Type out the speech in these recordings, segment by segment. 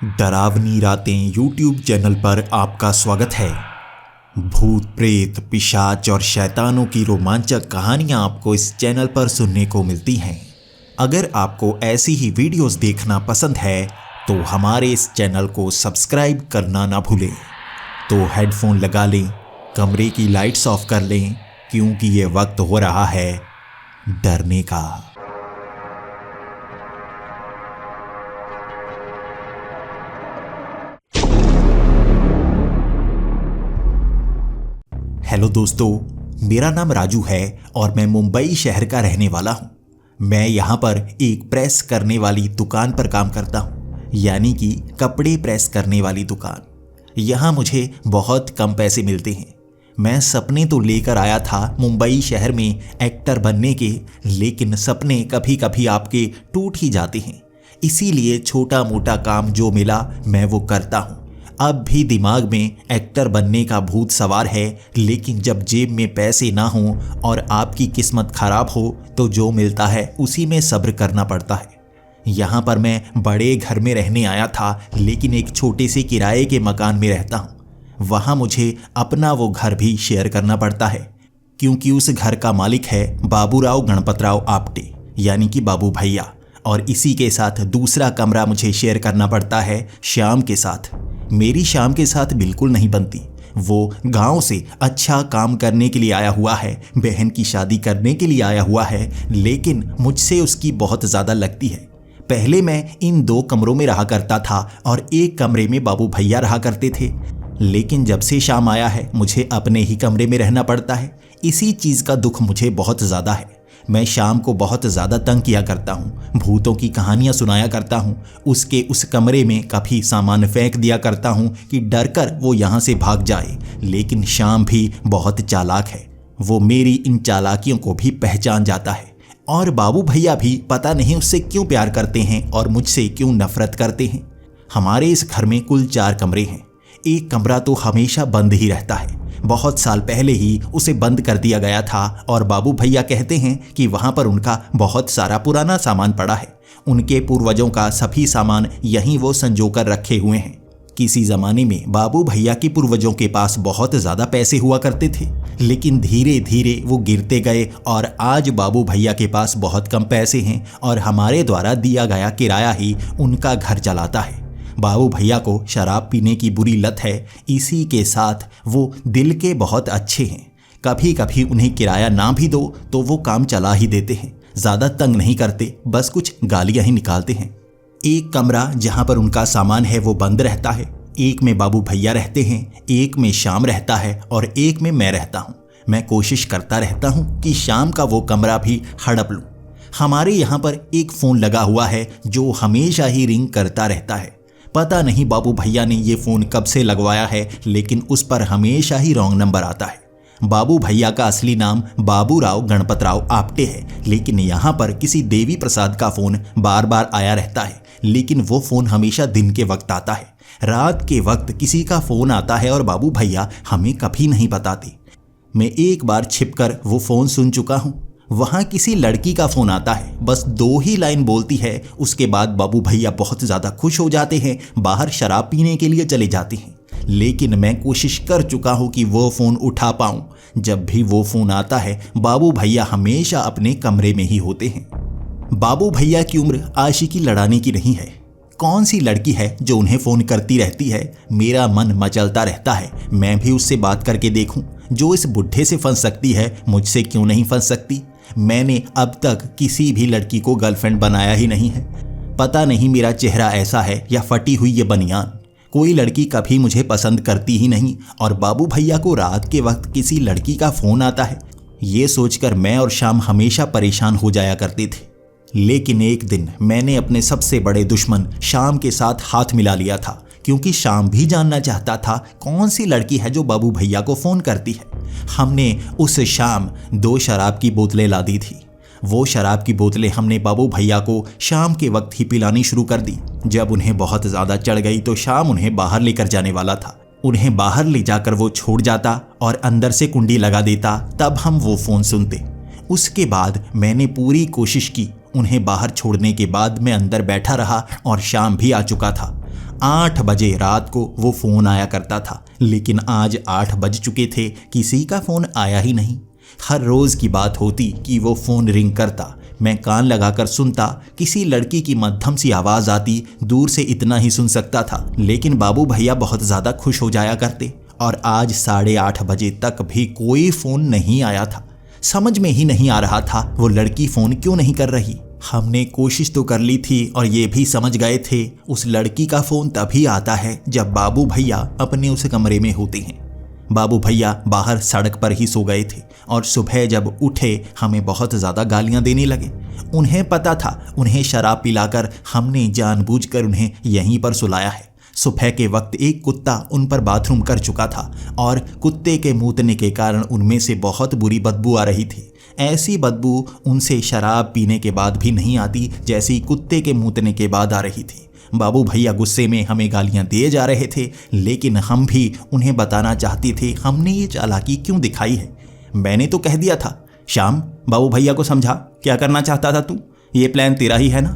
डरावनी रातें YouTube channel पर आपका स्वागत है। भूत प्रेत पिशाच और शैतानों की रोमांचक कहानियां आपको इस चैनल पर सुनने को मिलती हैं। अगर आपको ऐसी ही वीडियोस देखना पसंद है तो हमारे इस चैनल को सब्सक्राइब करना ना भूलें। तो हेडफोन लगा लें, कमरे की लाइट्स ऑफ कर लें, क्योंकि ये वक्त हो रहा है डरने का। हेलो दोस्तों, मेरा नाम राजू है और मैं मुंबई शहर का रहने वाला हूँ। मैं यहाँ पर एक प्रेस करने वाली दुकान पर काम करता हूँ, यानी कि कपड़े प्रेस करने वाली दुकान। यहाँ मुझे बहुत कम पैसे मिलते हैं। मैं सपने तो लेकर आया था मुंबई शहर में एक्टर बनने के, लेकिन सपने कभी कभी आपके टूट ही जाते हैं। इसीलिए छोटा मोटा काम जो मिला मैं वो करता हूँ। अब भी दिमाग में एक्टर बनने का भूत सवार है, लेकिन जब जेब में पैसे ना हों और आपकी किस्मत खराब हो तो जो मिलता है उसी में सब्र करना पड़ता है। यहाँ पर मैं बड़े घर में रहने आया था, लेकिन एक छोटे से किराए के मकान में रहता हूँ। वहाँ मुझे अपना वो घर भी शेयर करना पड़ता है, क्योंकि उस घर का मालिक है बाबूराव गणपतराव आपटे, यानी कि बाबू भैया। और इसी के साथ दूसरा कमरा मुझे शेयर करना पड़ता है श्याम के साथ। मेरी शाम के साथ बिल्कुल नहीं बनती। वो गांव से अच्छा काम करने के लिए आया हुआ है, बहन की शादी करने के लिए आया हुआ है, लेकिन मुझसे उसकी बहुत ज़्यादा लगती है। पहले मैं इन दो कमरों में रहा करता था और एक कमरे में बाबू भैया रहा करते थे, लेकिन जब से शाम आया है मुझे अपने ही कमरे में रहना पड़ता है। इसी चीज़ का दुख मुझे बहुत ज़्यादा है। मैं शाम को बहुत ज़्यादा तंग किया करता हूँ, भूतों की कहानियाँ सुनाया करता हूँ। उसके उस कमरे में कभी सामान फेंक दिया करता हूँ कि डर कर वो यहाँ से भाग जाए, लेकिन शाम भी बहुत चालाक है। वो मेरी इन चालाकियों को भी पहचान जाता है। और बाबू भैया भी पता नहीं उससे क्यों प्यार करते हैं और मुझसे क्यों नफरत करते हैं। हमारे इस घर में कुल 4 कमरे हैं। एक कमरा तो हमेशा बंद ही रहता है। बहुत साल पहले ही उसे बंद कर दिया गया था और बाबू भैया कहते हैं कि वहाँ पर उनका बहुत सारा पुराना सामान पड़ा है। उनके पूर्वजों का सभी सामान यहीं वो संजोकर रखे हुए हैं। किसी ज़माने में बाबू भैया के पूर्वजों के पास बहुत ज़्यादा पैसे हुआ करते थे, लेकिन धीरे धीरे वो गिरते गए और आज बाबू भैया के पास बहुत कम पैसे हैं और हमारे द्वारा दिया गया किराया ही उनका घर चलाता है। बाबू भैया को शराब पीने की बुरी लत है, इसी के साथ वो दिल के बहुत अच्छे हैं। कभी कभी उन्हें किराया ना भी दो तो वो काम चला ही देते हैं। ज़्यादा तंग नहीं करते, बस कुछ गालियाँ ही निकालते हैं। एक कमरा जहाँ पर उनका सामान है वो बंद रहता है। एक में बाबू भैया रहते हैं, एक में शाम रहता है और एक में मैं रहता हूँ। मैं कोशिश करता रहता हूँ कि शाम का वो कमरा भी हड़प लूँ। हमारे यहाँ पर एक फ़ोन लगा हुआ है जो हमेशा ही रिंग करता रहता है। पता नहीं बाबू भैया ने ये फ़ोन कब से लगवाया है, लेकिन उस पर हमेशा ही रॉन्ग नंबर आता है। बाबू भैया का असली नाम बाबूराव गणपतराव आपटे है, लेकिन यहाँ पर किसी देवी प्रसाद का फ़ोन बार बार आया रहता है, लेकिन वो फ़ोन हमेशा दिन के वक्त आता है। रात के वक्त किसी का फ़ोन आता है और बाबू भैया हमें कभी नहीं बताते। मैं एक बार छिपकर वो फ़ोन सुन चुका हूँ। वहाँ किसी लड़की का फ़ोन आता है, बस 2 ही लाइन बोलती है। उसके बाद बाबू भैया बहुत ज़्यादा खुश हो जाते हैं, बाहर शराब पीने के लिए चले जाते हैं। लेकिन मैं कोशिश कर चुका हूँ कि वो फ़ोन उठा पाऊँ। जब भी वो फ़ोन आता है बाबू भैया हमेशा अपने कमरे में ही होते हैं। बाबू भैया की उम्र आशिकी लड़ाने की नहीं है। कौन सी लड़की है जो उन्हें फ़ोन करती रहती है? मेरा मन मचलता रहता है, मैं भी उससे बात करके देखूं। जो इस बुढ़े से फंस सकती है, मुझसे क्यों नहीं फंस सकती? मैंने अब तक किसी भी लड़की को गर्लफ्रेंड बनाया ही नहीं है। पता नहीं मेरा चेहरा ऐसा है या फटी हुई ये बनियान। कोई लड़की कभी मुझे पसंद करती ही नहीं और बाबू भैया को रात के वक्त किसी लड़की का फ़ोन आता है, ये सोचकर मैं और शाम हमेशा परेशान हो जाया करते थे। लेकिन एक दिन मैंने अपने सबसे बड़े दुश्मन शाम के साथ हाथ मिला लिया था, क्योंकि शाम भी जानना चाहता था कौन सी लड़की है जो बाबू भैया को फ़ोन करती है। हमने उस शाम 2 शराब की बोतलें ला दी थी। वो शराब की बोतलें हमने बाबू भैया को शाम के वक्त ही पिलानी शुरू कर दी। जब उन्हें बहुत ज़्यादा चढ़ गई तो शाम उन्हें बाहर लेकर जाने वाला था। उन्हें बाहर ले जाकर वो छोड़ जाता और अंदर से कुंडी लगा देता, तब हम वो फ़ोन सुनते। उसके बाद मैंने पूरी कोशिश की। उन्हें बाहर छोड़ने के बाद मैं अंदर बैठा रहा और शाम भी आ चुका था। 8 बजे रात को वो फ़ोन आया करता था, लेकिन आज 8 बज चुके थे, किसी का फ़ोन आया ही नहीं। हर रोज़ की बात होती कि वो फ़ोन रिंग करता, मैं कान लगाकर सुनता, किसी लड़की की मध्यम सी आवाज़ आती, दूर से इतना ही सुन सकता था। लेकिन बाबू भैया बहुत ज़्यादा खुश हो जाया करते और आज 8:30 बजे तक भी कोई फ़ोन नहीं आया था। समझ में ही नहीं आ रहा था वो लड़की फ़ोन क्यों नहीं कर रही। हमने कोशिश तो कर ली थी और ये भी समझ गए थे उस लड़की का फ़ोन तभी आता है जब बाबू भैया अपने उस कमरे में होते हैं। बाबू भैया बाहर सड़क पर ही सो गए थे और सुबह जब उठे हमें बहुत ज़्यादा गालियां देने लगे। उन्हें पता था उन्हें शराब पिलाकर हमने जानबूझकर उन्हें यहीं पर सुलाया है। सुबह के वक्त एक कुत्ता उन पर बाथरूम कर चुका था और कुत्ते के मूतने के कारण उनमें से बहुत बुरी बदबू आ रही थी। ऐसी बदबू उनसे शराब पीने के बाद भी नहीं आती जैसी कुत्ते के मूतने के बाद आ रही थी। बाबू भैया गुस्से में हमें गालियां दिए जा रहे थे, लेकिन हम भी उन्हें बताना चाहते थे हमने ये चालाकी क्यों दिखाई है। मैंने तो कह दिया था, शाम बाबू भैया को समझा, क्या करना चाहता था तू, ये प्लान तेरा ही है ना।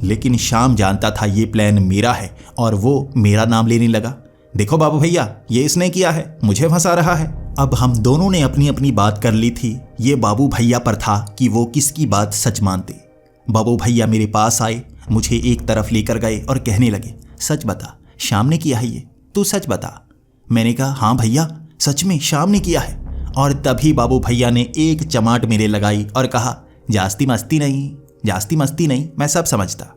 लेकिन शाम जानता था ये प्लान मेरा है और वो मेरा नाम लेने लगा। देखो बाबू भैया, ये इसने किया है, मुझे फंसा रहा है। अब हम दोनों ने अपनी अपनी बात कर ली थी। ये बाबू भैया पर था कि वो किसकी बात सच मानते। बाबू भैया मेरे पास आए, मुझे एक तरफ लेकर गए और कहने लगे, सच बता, शाम ने किया है ये, तू सच बता। मैंने कहा, हाँ भैया सच में शाम ने किया है। और तभी बाबू भैया ने एक चमाट मेरे लगाई और कहा, जास्ती मस्ती नहीं, मैं सब समझता।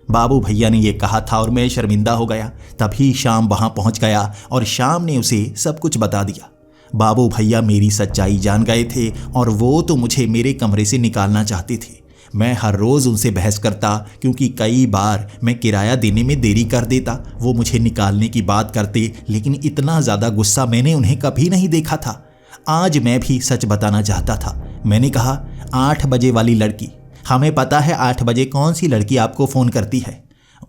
बाबू भैया ने ये कहा था और मैं शर्मिंदा हो गया। तभी शाम वहाँ पहुँच गया और शाम ने उसे सब कुछ बता दिया। बाबू भैया मेरी सच्चाई जान गए थे और वो तो मुझे मेरे कमरे से निकालना चाहते थे। मैं हर रोज़ उनसे बहस करता क्योंकि कई बार मैं किराया देने में देरी कर देता। वो मुझे निकालने की बात करते, लेकिन इतना ज़्यादा गुस्सा मैंने उन्हें कभी नहीं देखा था। आज मैं भी सच बताना चाहता था। मैंने कहा, 8 बजे वाली लड़की, हमें पता है 8 बजे कौन सी लड़की आपको फ़ोन करती है।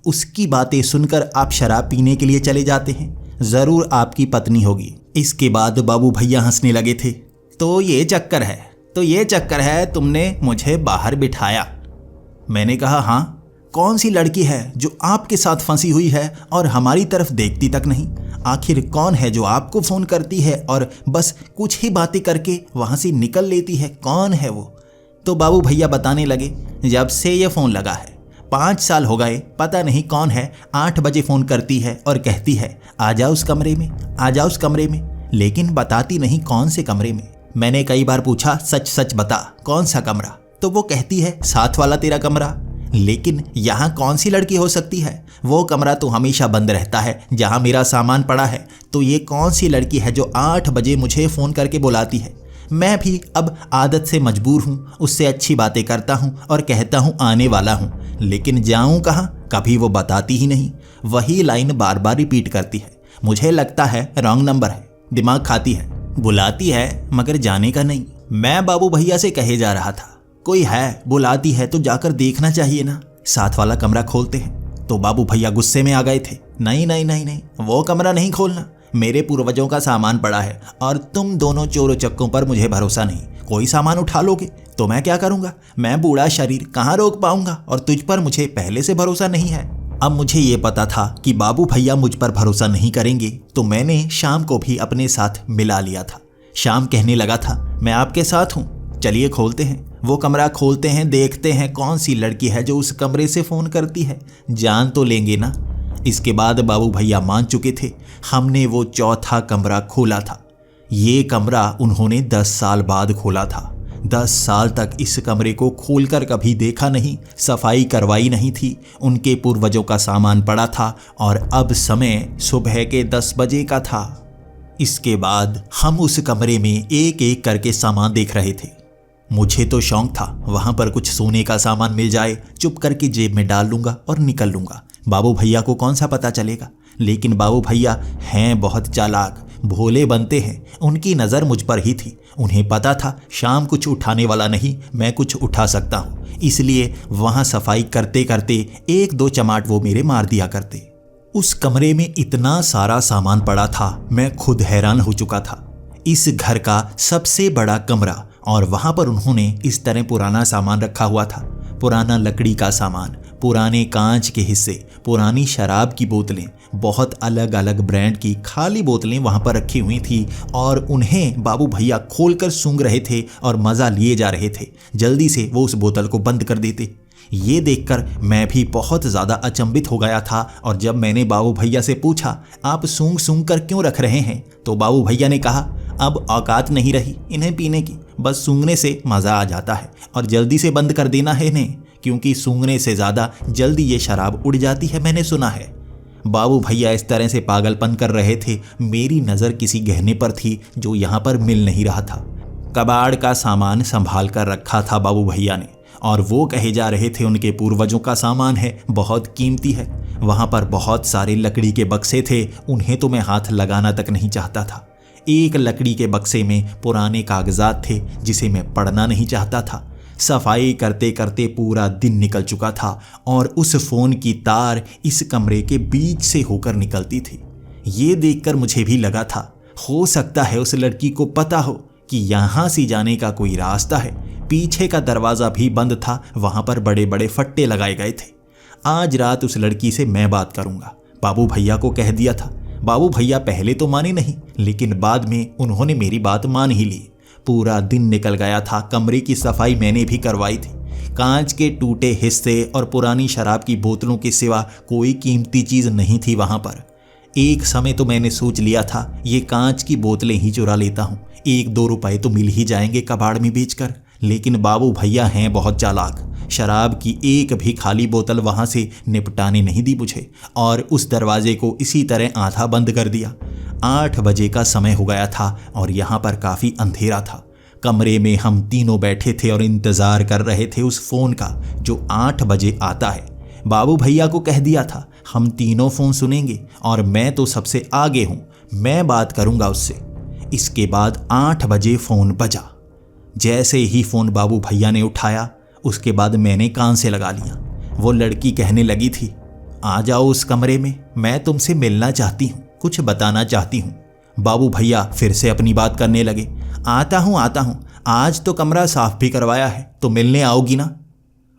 उसकी बातें सुनकर आप शराब पीने के लिए चले जाते हैं, ज़रूर आपकी पत्नी होगी। इसके बाद बाबू भैया हंसने लगे थे। तो ये चक्कर है, तुमने मुझे बाहर बिठाया। मैंने कहा, हाँ, कौन सी लड़की है जो आपके साथ फंसी हुई है और हमारी तरफ देखती तक नहीं। आखिर कौन है जो आपको फ़ोन करती है और बस कुछ ही बातें करके वहाँ से निकल लेती है, कौन है वो। तो बाबू भैया बताने लगे, जब से ये फ़ोन लगा है 5 साल हो गए, पता नहीं कौन है 8 बजे फ़ोन करती है और कहती है, आ जाओ उस कमरे में, लेकिन बताती नहीं कौन से कमरे में। मैंने कई बार पूछा, सच बता, कौन सा कमरा। तो वो कहती है, साथ वाला तेरा कमरा। लेकिन यहाँ कौन सी लड़की हो सकती है, वो कमरा तो हमेशा बंद रहता है जहाँ मेरा सामान पड़ा है। तो ये कौन सी लड़की है जो 8 बजे मुझे फ़ोन करके बुलाती है। मैं भी अब आदत से मजबूर हूँ, उससे अच्छी बातें करता हूँ और कहता हूँ आने वाला हूँ, लेकिन जाऊँ कहाँ, कभी वो बताती ही नहीं। वही लाइन बार बार रिपीट करती है। मुझे लगता है रॉन्ग नंबर है, दिमाग खाती है, बुलाती है मगर जाने का नहीं। मैं बाबू भैया से कहे जा रहा था, कोई है, बुलाती है तो जाकर देखना चाहिए ना, साथ वाला कमरा खोलते हैं। तो बाबू भैया गुस्से में आ गए थे, नहीं, वो कमरा नहीं खोलना, मेरे पूर्वजों का सामान पड़ा है और तुम दोनों चोरों चक्कों पर मुझे भरोसा नहीं। कोई सामान उठा लोगे तो मैं क्या करूँगा, मैं बूढ़ा शरीर कहाँ रोक पाऊँगा और तुझ पर मुझे पहले से भरोसा नहीं है। अब मुझे ये पता था कि बाबू भैया मुझ पर भरोसा नहीं करेंगे, तो मैंने शाम को भी अपने साथ मिला लिया था। शाम कहने लगा था, मैं आपके साथ हूँ, चलिए खोलते हैं, वो कमरा खोलते हैं, देखते हैं कौन सी लड़की है जो उस कमरे से फ़ोन करती है, जान तो लेंगे ना। इसके बाद बाबू भैया मान चुके थे। हमने वो चौथा कमरा खोला था। ये कमरा उन्होंने 10 साल बाद खोला था। 10 साल तक इस कमरे को खोलकर कभी देखा नहीं, सफाई करवाई नहीं थी। उनके पूर्वजों का सामान पड़ा था और अब समय सुबह के 10 बजे का था। इसके बाद हम उस कमरे में एक एक करके सामान देख रहे थे। मुझे तो शौक था वहाँ पर कुछ सोने का सामान मिल जाए, चुप करके जेब में डाल लूँगा और निकल लूँगा। बाबू भैया को कौन सा पता चलेगा। लेकिन बाबू भैया हैं बहुत चालाक, भोले बनते हैं। उनकी नज़र मुझ पर ही थी। उन्हें पता था शाम कुछ उठाने वाला नहीं, मैं कुछ उठा सकता हूँ। इसलिए वहाँ सफाई करते करते 1-2 चमाट वो मेरे मार दिया करते। उस कमरे में इतना सारा सामान पड़ा था, मैं खुद हैरान हो चुका था। इस घर का सबसे बड़ा कमरा, और वहाँ पर उन्होंने इस तरह पुराना सामान रखा हुआ था। पुराना लकड़ी का सामान, पुराने कांच के हिस्से, पुरानी शराब की बोतलें, बहुत अलग अलग ब्रांड की खाली बोतलें वहां पर रखी हुई थी और उन्हें बाबू भैया खोलकर सूंघ रहे थे और मज़ा लिए जा रहे थे। जल्दी से वो उस बोतल को बंद कर देते। ये देखकर मैं भी बहुत ज़्यादा अचंभित हो गया था और जब मैंने बाबू भैया से पूछा, आप सूंघ सूंघ कर क्यों रख रहे हैं, तो बाबू भैया ने कहा, अब औकात नहीं रही इन्हें पीने की, बस सूंघने से मज़ा आ जाता है और जल्दी से बंद कर देना है इन्हें, क्योंकि सूंघने से ज़्यादा जल्दी ये शराब उड़ जाती है, मैंने सुना है। बाबू भैया इस तरह से पागलपन कर रहे थे। मेरी नज़र किसी गहने पर थी जो यहाँ पर मिल नहीं रहा था। कबाड़ का सामान संभाल कर रखा था बाबू भैया ने और वो कहे जा रहे थे उनके पूर्वजों का सामान है, बहुत कीमती है। वहाँ पर बहुत सारे लकड़ी के बक्से थे, उन्हें तो मैं हाथ लगाना तक नहीं चाहता था। एक लकड़ी के बक्से में पुराने कागजात थे जिसे मैं पढ़ना नहीं चाहता था। सफाई करते करते पूरा दिन निकल चुका था और उस फ़ोन की तार इस कमरे के बीच से होकर निकलती थी। ये देखकर मुझे भी लगा था, हो सकता है उस लड़की को पता हो कि यहाँ से जाने का कोई रास्ता है। पीछे का दरवाज़ा भी बंद था, वहाँ पर बड़े बड़े फट्टे लगाए गए थे। आज रात उस लड़की से मैं बात करूँगा, बाबू भैया को कह दिया था। बाबू भैया पहले तो माने नहीं, लेकिन बाद में उन्होंने मेरी बात मान ही ली। पूरा दिन निकल गया था। कमरे की सफाई मैंने भी करवाई थी। कांच के टूटे हिस्से और पुरानी शराब की बोतलों के सिवा कोई कीमती चीज़ नहीं थी वहाँ पर। एक समय तो मैंने सोच लिया था ये कांच की बोतलें ही चुरा लेता हूँ, 1-2 रुपए तो मिल ही जाएंगे कबाड़ में बेचकर। लेकिन बाबू भैया हैं बहुत चालाक। शराब की एक भी खाली बोतल वहाँ से निपटाने नहीं दी मुझे और उस दरवाजे को इसी तरह आधा बंद कर दिया। 8 बजे का समय हो गया था और यहाँ पर काफ़ी अंधेरा था। कमरे में हम तीनों बैठे थे और इंतज़ार कर रहे थे उस फ़ोन का जो 8 बजे आता है। बाबू भैया को कह दिया था हम तीनों फ़ोन सुनेंगे और मैं तो सबसे आगे हूँ, मैं बात करूँगा उससे। इसके बाद 8 बजे फ़ोन बजा। जैसे ही फ़ोन बाबू भैया ने उठाया, उसके बाद मैंने कान से लगा लिया। वो लड़की कहने लगी थी, आ जाओ उस कमरे में, मैं तुमसे मिलना चाहती हूँ, कुछ बताना चाहती हूँ। बाबू भैया फिर से अपनी बात करने लगे, आता हूँ, आज तो कमरा साफ भी करवाया है, तो मिलने आओगी ना।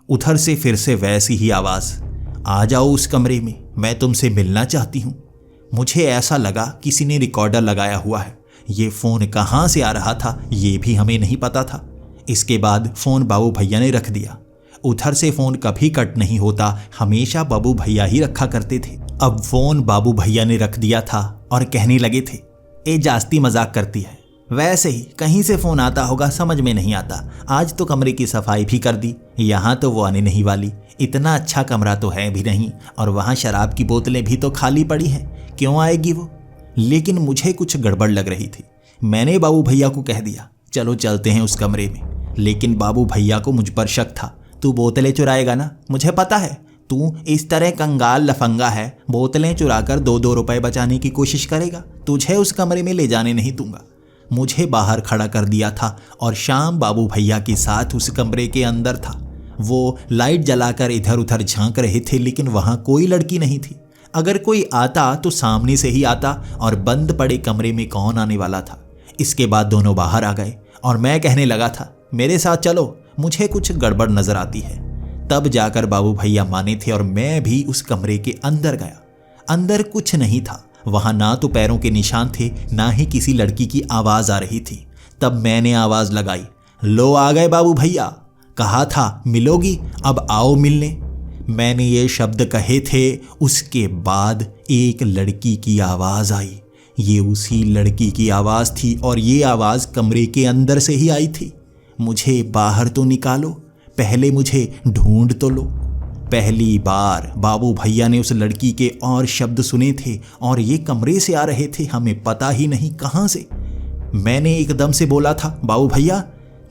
उधर से फिर से वैसी ही आवाज़, आ जाओ उस कमरे में, मैं तुमसे मिलना चाहती हूँ। मुझे ऐसा लगा किसी ने रिकॉर्डर लगाया हुआ है। ये फ़ोन कहाँ से आ रहा था ये भी हमें नहीं पता था। इसके बाद फ़ोन बाबू भैया ने रख दिया। उधर से फ़ोन कभी कट नहीं होता, हमेशा बाबू भैया ही रखा करते थे। अब फ़ोन बाबू भैया ने रख दिया था और कहने लगे थे, ए जास्ती मजाक करती है, वैसे ही कहीं से फ़ोन आता होगा, समझ में नहीं आता। आज तो कमरे की सफाई भी कर दी, यहाँ तो वो आने नहीं वाली, इतना अच्छा कमरा तो है भी नहीं और वहाँ शराब की बोतलें भी तो खाली पड़ी हैं, क्यों आएगी वो। लेकिन मुझे कुछ गड़बड़ लग रही थी। मैंने बाबू भैया को कह दिया, चलो चलते हैं उस कमरे में। लेकिन बाबू भैया को मुझ पर शक था, तू बोतलें चुराएगा ना, मुझे पता है तू इस तरह कंगाल लफंगा है, बोतलें चुराकर 2-2 रुपए बचाने की कोशिश करेगा, तुझे उस कमरे में ले जाने नहीं दूंगा। मुझे बाहर खड़ा कर दिया था और शाम बाबू भैया के साथ उस कमरे के अंदर था। वो लाइट जलाकर इधर उधर झांक रहे थे, लेकिन वहाँ कोई लड़की नहीं थी। अगर कोई आता तो सामने से ही आता और बंद पड़े कमरे में कौन आने वाला था। इसके बाद दोनों बाहर आ गए और मैं कहने लगा था, मेरे साथ चलो, मुझे कुछ गड़बड़ नजर आती है। तब जाकर बाबू भैया माने थे और मैं भी उस कमरे के अंदर गया। अंदर कुछ नहीं था, वहां ना तो पैरों के निशान थे, ना ही किसी लड़की की आवाज आ रही थी। तब मैंने आवाज लगाई, लो आ गए बाबू भैया, कहा था मिलोगी, अब आओ मिलने। मैंने ये शब्द कहे थे, उसके बाद एक लड़की की आवाज आई। ये उसी लड़की की आवाज थी और ये आवाज कमरे के अंदर से ही आई थी। मुझे बाहर तो निकालो, पहले मुझे ढूंढ तो लो। पहली बार बाबू भैया ने उस लड़की के और शब्द सुने थे और ये कमरे से आ रहे थे, हमें पता ही नहीं कहाँ से। मैंने एकदम से बोला था, बाबू भैया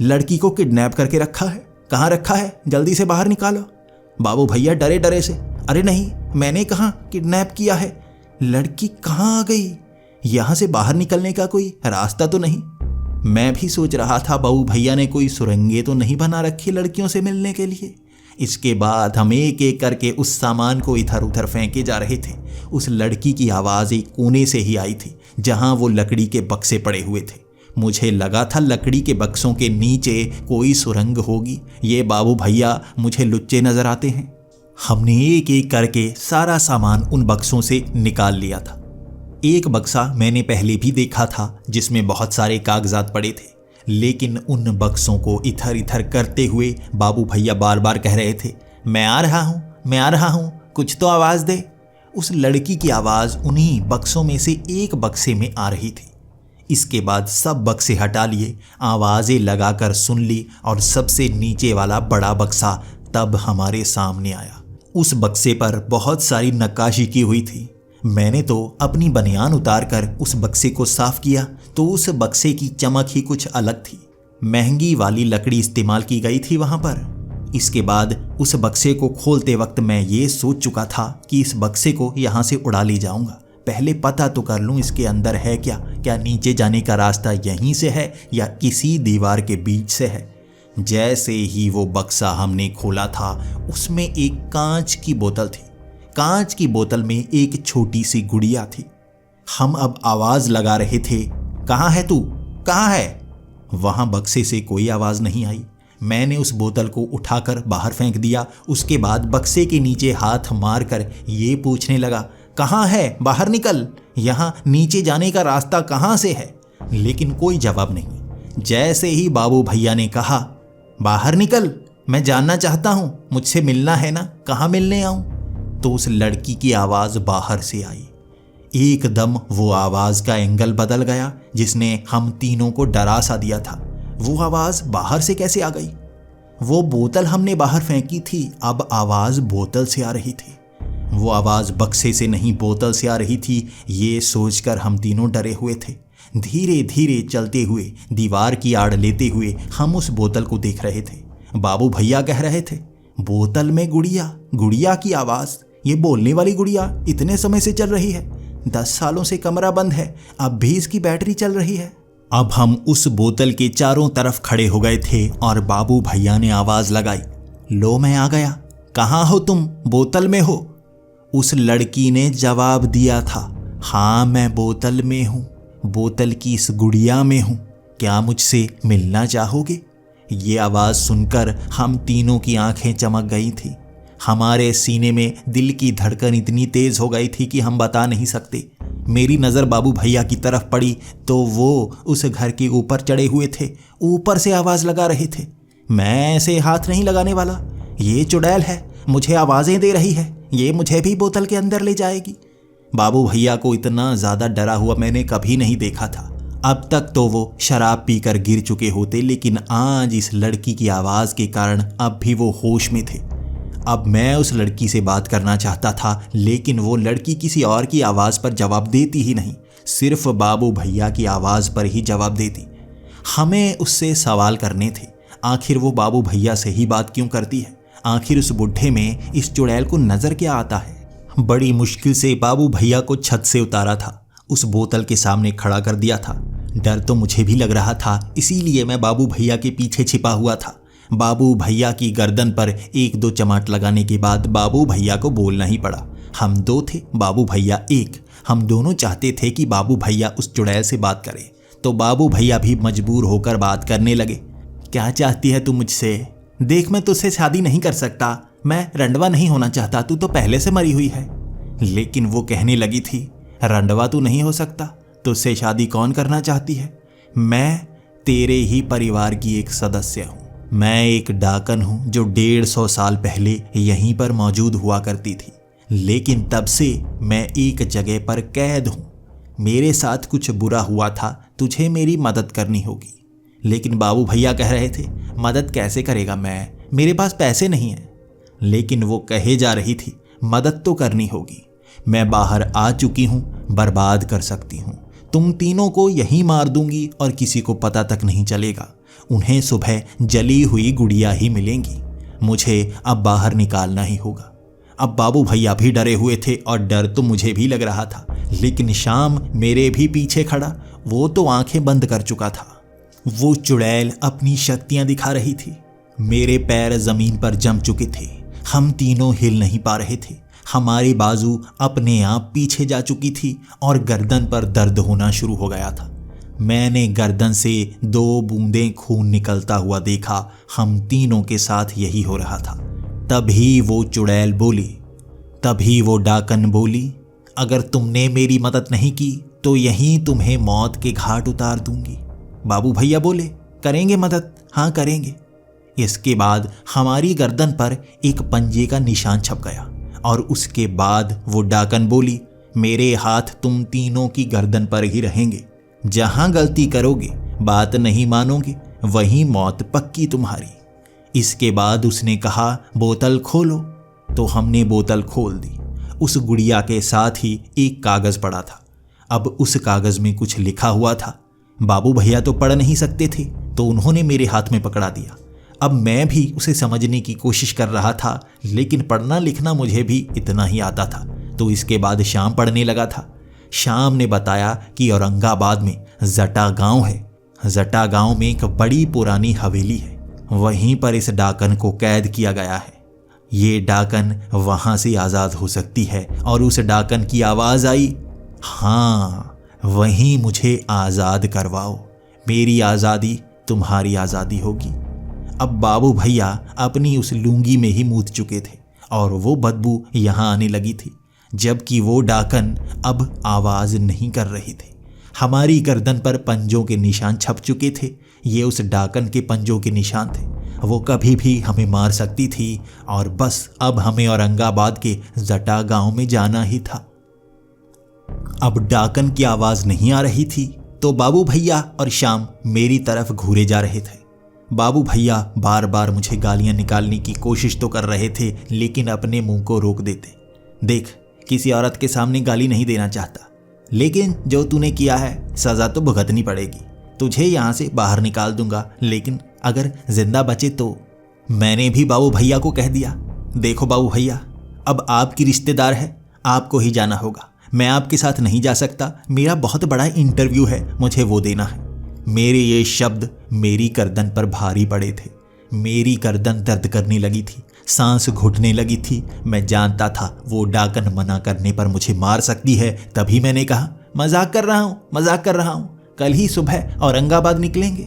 लड़की को किडनैप करके रखा है, कहाँ रखा है, जल्दी से बाहर निकालो। बाबू भैया डरे डरे से, अरे नहीं, मैंने कहाँ किडनैप किया है, लड़की कहाँ आ गई, यहाँ से बाहर निकलने का कोई रास्ता तो नहीं। मैं भी सोच रहा था बाबू भैया ने कोई सुरंगें तो नहीं बना रखी लड़कियों से मिलने के लिए। इसके बाद हम एक एक करके उस सामान को इधर उधर फेंके जा रहे थे। उस लड़की की आवाज़ एक कोने से ही आई थी जहां वो लकड़ी के बक्से पड़े हुए थे। मुझे लगा था लकड़ी के बक्सों के नीचे कोई सुरंग होगी। ये बाबू भैया मुझे लुच्चे नजर आते हैं। हमने एक एक करके सारा सामान उन बक्सों से निकाल लिया था। एक बक्सा मैंने पहले भी देखा था जिसमें बहुत सारे कागजात पड़े थे, लेकिन उन बक्सों को इधर इधर करते हुए बाबू भैया बार बार कह रहे थे, मैं आ रहा हूँ, मैं आ रहा हूँ, कुछ तो आवाज़ दे। उस लड़की की आवाज़ उन्हीं बक्सों में से एक बक्से में आ रही थी। इसके बाद सब बक्से हटा लिए, आवाज़ें लगाकर सुन ली और सबसे नीचे वाला बड़ा बक्सा तब हमारे सामने आया। उस बक्से पर बहुत सारी नक्काशी की हुई थी। मैंने तो अपनी बनियान उतार कर उस बक्से को साफ किया तो उस बक्से की चमक ही कुछ अलग थी। महंगी वाली लकड़ी इस्तेमाल की गई थी वहाँ पर। इसके बाद उस बक्से को खोलते वक्त मैं ये सोच चुका था कि इस बक्से को यहाँ से उड़ा ले जाऊंगा। पहले पता तो कर लूँ इसके अंदर है क्या, क्या नीचे जाने का रास्ता यहीं से है या किसी दीवार के बीच से है। जैसे ही वो बक्सा हमने खोला था उसमें एक कांच की बोतल थी। कांच की बोतल में एक छोटी सी गुड़िया थी। हम अब आवाज लगा रहे थे, कहाँ है तू, कहाँ है? वहां बक्से से कोई आवाज नहीं आई। मैंने उस बोतल को उठाकर बाहर फेंक दिया। उसके बाद बक्से के नीचे हाथ मारकर ये पूछने लगा, कहाँ है, बाहर निकल, यहाँ नीचे जाने का रास्ता कहाँ से है? लेकिन कोई जवाब नहीं। जैसे ही बाबू भैया ने कहा, बाहर निकल, मैं जानना चाहता हूँ, मुझसे मिलना है ना, कहाँ मिलने आऊँ? तो उस लड़की की आवाज़ बाहर से आई। एकदम वो आवाज़ का एंगल बदल गया जिसने हम तीनों को डरा सा दिया था। वो आवाज़ बाहर से कैसे आ गई? वो बोतल हमने बाहर फेंकी थी, अब आवाज़ बोतल से आ रही थी। वो आवाज़ बक्से से नहीं बोतल से आ रही थी। ये सोचकर हम तीनों डरे हुए थे। धीरे धीरे चलते हुए दीवार की आड़ लेते हुए हम उस बोतल को देख रहे थे। बाबू भैया कह रहे थे, बोतल में गुड़िया, गुड़िया की आवाज़, ये बोलने वाली गुड़िया इतने समय से चल रही है। 10 सालों से कमरा बंद है, अब भी इसकी बैटरी चल रही है। अब हम उस बोतल के चारों तरफ खड़े हो गए थे और बाबू भैया ने आवाज़ लगाई, लो मैं आ गया, कहाँ हो तुम, बोतल में हो? उस लड़की ने जवाब दिया था, हाँ मैं बोतल में हूँ, बोतल की इस गुड़िया में हूँ, क्या मुझसे मिलना चाहोगे? ये आवाज़ सुनकर हम तीनों की आंखें चमक गई थी। हमारे सीने में दिल की धड़कन इतनी तेज हो गई थी कि हम बता नहीं सकते। मेरी नज़र बाबू भैया की तरफ पड़ी तो वो उस घर के ऊपर चढ़े हुए थे, ऊपर से आवाज़ लगा रहे थे। मैं ऐसे हाथ नहीं लगाने वाला, ये चुड़ैल है, मुझे आवाज़ें दे रही है, ये मुझे भी बोतल के अंदर ले जाएगी। बाबू भैया को इतना ज़्यादा डरा हुआ मैंने कभी नहीं देखा था। अब तक तो वो शराब पीकर गिर चुके होते, लेकिन आज इस लड़की की आवाज़ के कारण अब भी वो होश में थे। अब मैं उस लड़की से बात करना चाहता था, लेकिन वो लड़की किसी और की आवाज़ पर जवाब देती ही नहीं, सिर्फ बाबू भैया की आवाज़ पर ही जवाब देती। हमें उससे सवाल करने थे, आखिर वो बाबू भैया से ही बात क्यों करती है? आखिर उस बुढ़े में इस चुड़ैल को नज़र क्या आता है? बड़ी मुश्किल से बाबू भैया को छत से उतारा था, उस बोतल के सामने खड़ा कर दिया था। डर तो मुझे भी लग रहा था, इसीलिए मैं बाबू भैया के पीछे छिपा हुआ था। बाबू भैया की गर्दन पर 1-2 चमाट लगाने के बाद बाबू भैया को बोलना ही पड़ा। हम 2 थे, बाबू भैया 1। हम दोनों चाहते थे कि बाबू भैया उस चुड़ैल से बात करे, तो बाबू भैया भी मजबूर होकर बात करने लगे। क्या चाहती है तू मुझसे? देख, मैं तुझसे शादी नहीं कर सकता, मैं रंडवा नहीं होना चाहता, तू तो पहले से मरी हुई है। लेकिन वो कहने लगी थी, रंडवा तू नहीं हो सकता, तुझसे शादी कौन करना चाहती है? मैं तेरे ही परिवार की एक सदस्य हूँ। मैं एक डाकन हूँ जो 150 साल पहले यहीं पर मौजूद हुआ करती थी, लेकिन तब से मैं एक जगह पर कैद हूँ। मेरे साथ कुछ बुरा हुआ था, तुझे मेरी मदद करनी होगी। लेकिन बाबू भैया कह रहे थे, मदद कैसे करेगा मैं, मेरे पास पैसे नहीं हैं। लेकिन वो कहे जा रही थी, मदद तो करनी होगी। मैं बाहर आ चुकी हूँ, बर्बाद कर सकती हूँ, तुम तीनों को यहीं मार दूंगी और किसी को पता तक नहीं चलेगा। उन्हें सुबह जली हुई गुड़िया ही मिलेंगी। मुझे अब बाहर निकालना ही होगा। अब बाबू भैया भी डरे हुए थे और डर तो मुझे भी लग रहा था, लेकिन शाम मेरे भी पीछे खड़ा, वो तो आंखें बंद कर चुका था। वो चुड़ैल अपनी शक्तियां दिखा रही थी। मेरे पैर जमीन पर जम चुके थे, हम तीनों हिल नहीं पा रहे थे। हमारी बाजू अपने आप पीछे जा चुकी थी और गर्दन पर दर्द होना शुरू हो गया था। मैंने गर्दन से 2 बूंदें खून निकलता हुआ देखा। हम तीनों के साथ यही हो रहा था। तभी वो चुड़ैल बोली, तभी वो डाकन बोली, अगर तुमने मेरी मदद नहीं की तो यहीं तुम्हें मौत के घाट उतार दूंगी। बाबू भैया बोले, करेंगे मदद, हाँ करेंगे। इसके बाद हमारी गर्दन पर एक पंजे का निशान छप गया और उसके बाद वो डाकन बोली, मेरे हाथ तुम तीनों की गर्दन पर ही रहेंगे। जहां गलती करोगे, बात नहीं मानोगे, वहीं मौत पक्की तुम्हारी। इसके बाद उसने कहा, बोतल खोलो। तो हमने बोतल खोल दी। उस गुड़िया के साथ ही एक कागज पड़ा था। अब उस कागज में कुछ लिखा हुआ था। बाबू भैया तो पढ़ नहीं सकते थे, तो उन्होंने मेरे हाथ में पकड़ा दिया। अब मैं भी उसे समझने की कोशिश कर रहा था, लेकिन पढ़ना लिखना मुझे भी इतना ही आता था। तो इसके बाद श्याम पढ़ने लगा था। श्याम ने बताया कि औरंगाबाद में जटा गांव है। जटा गांव में एक बड़ी पुरानी हवेली है। वहीं पर इस डाकन को कैद किया गया है। ये डाकन वहां से आज़ाद हो सकती है। और उस डाकन की आवाज़ आई, हाँ वहीं मुझे आज़ाद करवाओ, मेरी आज़ादी तुम्हारी आज़ादी होगी। अब बाबू भैया अपनी उस लुंगी में ही मूत चुके थे और वो बदबू यहाँ आने लगी थी, जबकि वो डाकन अब आवाज़ नहीं कर रही थी। हमारी गर्दन पर पंजों के निशान छप चुके थे। ये उस डाकन के पंजों के निशान थे। वो कभी भी हमें मार सकती थी और बस अब हमें औरंगाबाद के जटा गांव में जाना ही था। अब डाकन की आवाज़ नहीं आ रही थी, तो बाबू भैया और श्याम मेरी तरफ घूरे जा रहे थे। बाबू भैया बार बार मुझे गालियां निकालने की कोशिश तो कर रहे थे, लेकिन अपने मुंह को रोक देते। देख, किसी औरत के सामने गाली नहीं देना चाहता, लेकिन जो तूने किया है सज़ा तो भुगतनी पड़ेगी। तुझे यहाँ से बाहर निकाल दूंगा, लेकिन अगर जिंदा बचे तो। मैंने भी बाबू भैया को कह दिया, देखो बाबू भैया, अब आपकी रिश्तेदार है, आपको ही जाना होगा। मैं आपके साथ नहीं जा सकता, मेरा बहुत बड़ा इंटरव्यू है, मुझे वो देना है। मेरे ये शब्द मेरी गर्दन पर भारी पड़े थे। मेरी गर्दन दर्द करने लगी थी, सांस घुटने लगी थी। मैं जानता था वो डाकन मना करने पर मुझे मार सकती है। तभी मैंने कहा, मजाक कर रहा हूँ, मजाक कर रहा हूँ, कल ही सुबह औरंगाबाद निकलेंगे।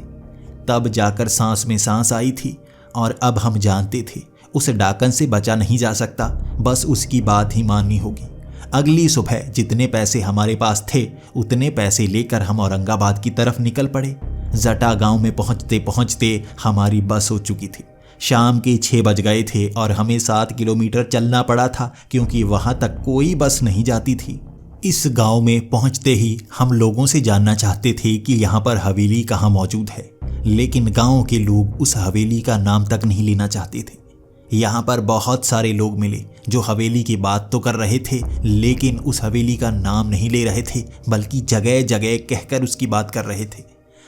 तब जाकर सांस में सांस आई थी। और अब हम जानते थे उस डाकन से बचा नहीं जा सकता, बस उसकी बात ही माननी होगी। अगली सुबह जितने पैसे हमारे पास थे उतने पैसे लेकर हम औरंगाबाद की तरफ निकल पड़े। जटा गांव में पहुंचते पहुंचते हमारी बस हो चुकी थी। शाम के 6 बज गए थे और हमें 7 किलोमीटर चलना पड़ा था, क्योंकि वहां तक कोई बस नहीं जाती थी। इस गांव में पहुंचते ही हम लोगों से जानना चाहते थे कि यहाँ पर हवेली कहाँ मौजूद है, लेकिन गांव के लोग उस हवेली का नाम तक नहीं लेना चाहते थे। यहाँ पर बहुत सारे लोग मिले जो हवेली की बात तो कर रहे थे, लेकिन उस हवेली का नाम नहीं ले रहे थे, बल्कि जगह जगह कहकर उसकी बात कर रहे थे।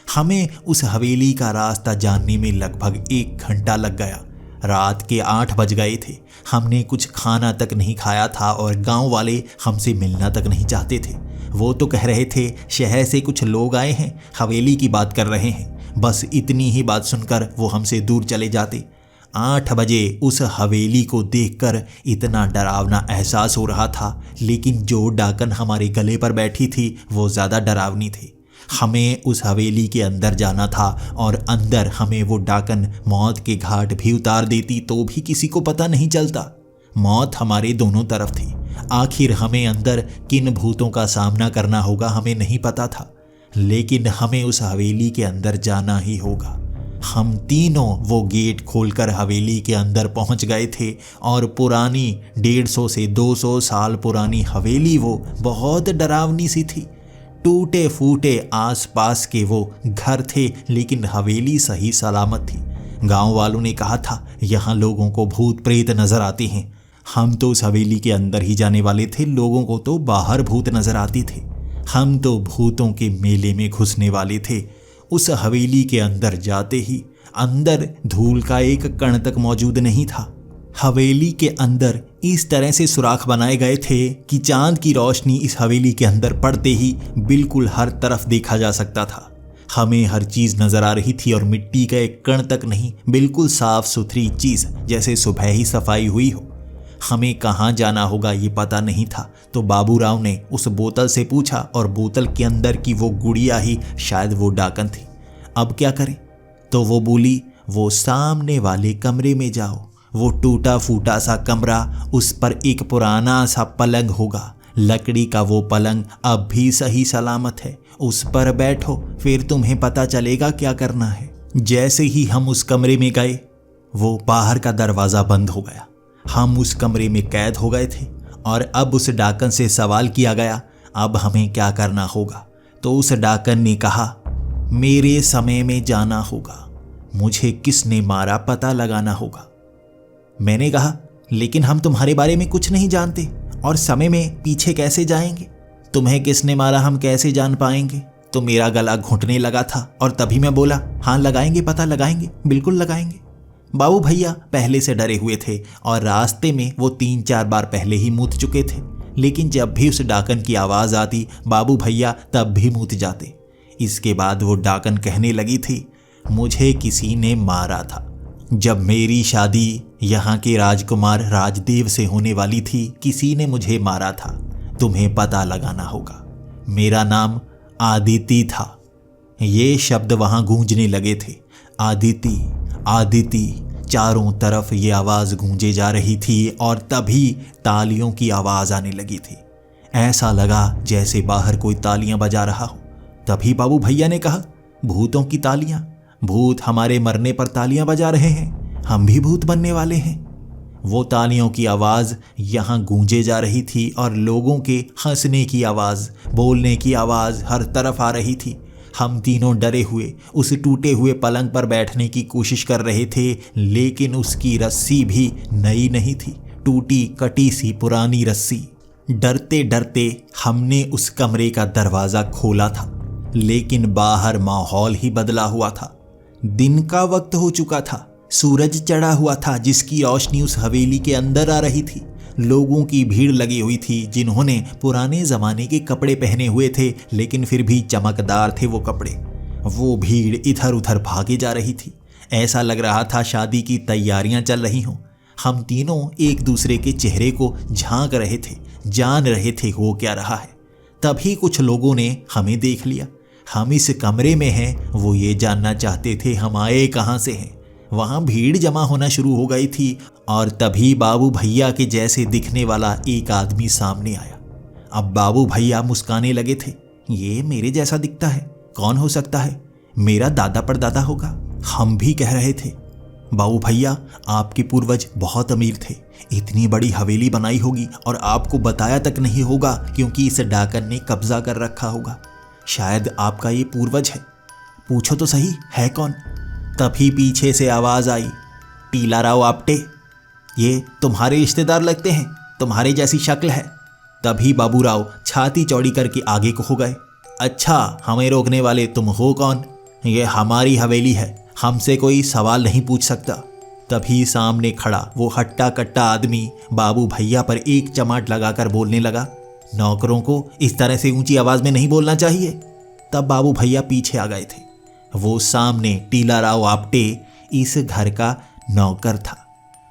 हमें उस हवेली का रास्ता जानने में लगभग 1 घंटा लग गया। रात के 8 बज गए थे। हमने कुछ खाना तक नहीं खाया था और गांव वाले हमसे मिलना तक नहीं चाहते थे। वो तो कह रहे थे शहर से कुछ लोग आए हैं, हवेली की बात कर रहे हैं। बस इतनी ही बात सुनकर वो हमसे दूर चले जाते। 8 बजे उस हवेली को देखकर इतना डरावना एहसास हो रहा था, लेकिन जो डाकन हमारे गले पर बैठी थी वो ज़्यादा डरावनी थी। हमें उस हवेली के अंदर जाना था और अंदर हमें वो डाकन मौत के घाट भी उतार देती तो भी किसी को पता नहीं चलता। मौत हमारे दोनों तरफ थी। आखिर हमें अंदर किन भूतों का सामना करना होगा हमें नहीं पता था, लेकिन हमें उस हवेली के अंदर जाना ही होगा। हम तीनों वो गेट खोलकर हवेली के अंदर पहुंच गए थे और पुरानी 150 से 200 साल पुरानी हवेली वो बहुत डरावनी सी थी। टूटे फूटे आसपास के वो घर थे, लेकिन हवेली सही सलामत थी। गांव वालों ने कहा था यहाँ लोगों को भूत प्रेत नजर आते हैं। हम तो उस हवेली के अंदर ही जाने वाले थे, लोगों को तो बाहर भूत नजर आते थे। हम तो भूतों के मेले में घुसने वाले थे। उस हवेली के अंदर जाते ही अंदर धूल का एक कण तक मौजूद नहीं था। हवेली के अंदर इस तरह से सुराख बनाए गए थे कि चांद की रोशनी इस हवेली के अंदर पड़ते ही बिल्कुल हर तरफ देखा जा सकता था। हमें हर चीज़ नज़र आ रही थी और मिट्टी का एक कण तक नहीं, बिल्कुल साफ सुथरी चीज़, जैसे सुबह ही सफाई हुई हो। हमें कहाँ जाना होगा ये पता नहीं था, तो बाबूराव ने उस बोतल से पूछा और बोतल के अंदर की वो गुड़िया ही शायद वो डाकन थी। अब क्या करें? तो वो बोली, वो सामने वाले कमरे में जाओ, वो टूटा फूटा सा कमरा, उस पर एक पुराना सा पलंग होगा। लकड़ी का वो पलंग अब भी सही सलामत है। उस पर बैठो, फिर तुम्हें पता चलेगा क्या करना है। जैसे ही हम उस कमरे में गए, वो बाहर का दरवाज़ा बंद हो गया। हम उस कमरे में कैद हो गए थे और अब उस डाकन से सवाल किया गया, अब हमें क्या करना होगा। तो उस डाकन ने कहा, मेरे समय में जाना होगा, मुझे किसने मारा पता लगाना होगा। मैंने कहा, लेकिन हम तुम्हारे बारे में कुछ नहीं जानते और समय में पीछे कैसे जाएंगे? तुम्हें किसने मारा हम कैसे जान पाएंगे? तो मेरा गला घुटने लगा था और तभी मैं बोला, हाँ लगाएंगे, पता लगाएंगे, बिल्कुल लगाएंगे। बाबू भैया पहले से डरे हुए थे और रास्ते में वो 3-4 बार पहले ही मूत चुके थे, लेकिन जब भी उस डाकन की आवाज़ आती बाबू भैया तब भी मूत जाते। इसके बाद वो डाकन कहने लगी थी, मुझे किसी ने मारा था। जब मेरी शादी यहाँ के राजकुमार राजदेव से होने वाली थी, किसी ने मुझे मारा था, तुम्हें पता लगाना होगा। मेरा नाम आदिति था। ये शब्द वहाँ गूंजने लगे थे, आदिति आदिति। चारों तरफ ये आवाज़ गूंजे जा रही थी और तभी तालियों की आवाज़ आने लगी थी। ऐसा लगा जैसे बाहर कोई तालियां बजा रहा हो। तभी बाबू भैया ने कहा, भूतों की तालियां, भूत हमारे मरने पर तालियां बजा रहे हैं, हम भी भूत बनने वाले हैं। वो तालियों की आवाज़ यहाँ गूंजे जा रही थी और लोगों के हंसने की आवाज़, बोलने की आवाज़ हर तरफ आ रही थी। हम तीनों डरे हुए उस टूटे हुए पलंग पर बैठने की कोशिश कर रहे थे, लेकिन उसकी रस्सी भी नई नहीं थी, टूटी कटी सी पुरानी रस्सी। डरते डरते हमने उस कमरे का दरवाज़ा खोला था, लेकिन बाहर माहौल ही बदला हुआ था। दिन का वक्त हो चुका था, सूरज चढ़ा हुआ था जिसकी रोशनी उस हवेली के अंदर आ रही थी। लोगों की भीड़ लगी हुई थी जिन्होंने पुराने ज़माने के कपड़े पहने हुए थे, लेकिन फिर भी चमकदार थे वो कपड़े। वो भीड़ इधर उधर भागे जा रही थी। ऐसा लग रहा था शादी की तैयारियां चल रही हों। हम तीनों एक दूसरे के चेहरे को झांक रहे थे, जान रहे थे हो क्या रहा है। तभी कुछ लोगों ने हमें देख लिया। हम इस कमरे में हैं, वो ये जानना चाहते थे हम आए कहाँ से हैं। वहाँ भीड़ जमा होना शुरू हो गई थी और तभी बाबू भैया के जैसे दिखने वाला एक आदमी सामने आया। अब बाबू भैया मुस्काने लगे थे, ये मेरे जैसा दिखता है, कौन हो सकता है? मेरा दादा परदादा होगा। हम भी कह रहे थे, बाबू भैया आपके पूर्वज बहुत अमीर थे, इतनी बड़ी हवेली बनाई होगी और आपको बताया तक नहीं होगा क्योंकि इस डाकन ने कब्जा कर रखा होगा। शायद आपका ये पूर्वज है, पूछो तो सही है कौन? तभी पीछे से आवाज़ आई, टीला राव आपटे, ये तुम्हारे रिश्तेदार लगते हैं, तुम्हारे जैसी शक्ल है। तभी बाबूराव छाती चौड़ी करके आगे को हो गए। अच्छा, हमें रोकने वाले तुम हो कौन? ये हमारी हवेली है, हमसे कोई सवाल नहीं पूछ सकता। तभी सामने खड़ा वो हट्टा कट्टा आदमी बाबू भैया पर एक चमाट लगाकर बोलने लगा, नौकरों को इस तरह से ऊंची आवाज़ में नहीं बोलना चाहिए। तब बाबू भैया पीछे आ गए थे। वो सामने टीला राव आपटे इस घर का नौकर था।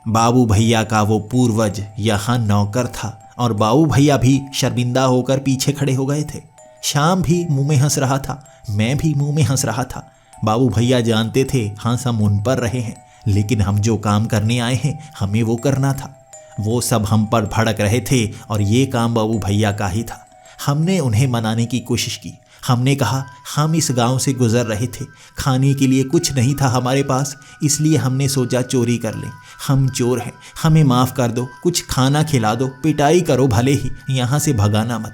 बाबू भैया का वो पूर्वज यहाँ नौकर था और बाबू भैया भी शर्मिंदा होकर पीछे खड़े हो गए थे। शाम भी मुंह में हंस रहा था, मैं भी मुंह में हंस रहा था। बाबू भैया जानते थे हंस हम उन पर रहे हैं, लेकिन हम जो काम करने आए हैं हमें वो करना था। वो सब हम पर भड़क रहे थे और ये काम बाबू भैया का ही था। हमने उन्हें मनाने की कोशिश की। हमने कहा, हम इस गांव से गुजर रहे थे, खाने के लिए कुछ नहीं था हमारे पास, इसलिए हमने सोचा चोरी कर लें। हम चोर हैं, हमें माफ़ कर दो, कुछ खाना खिला दो, पिटाई करो भले ही, यहाँ से भगाना मत।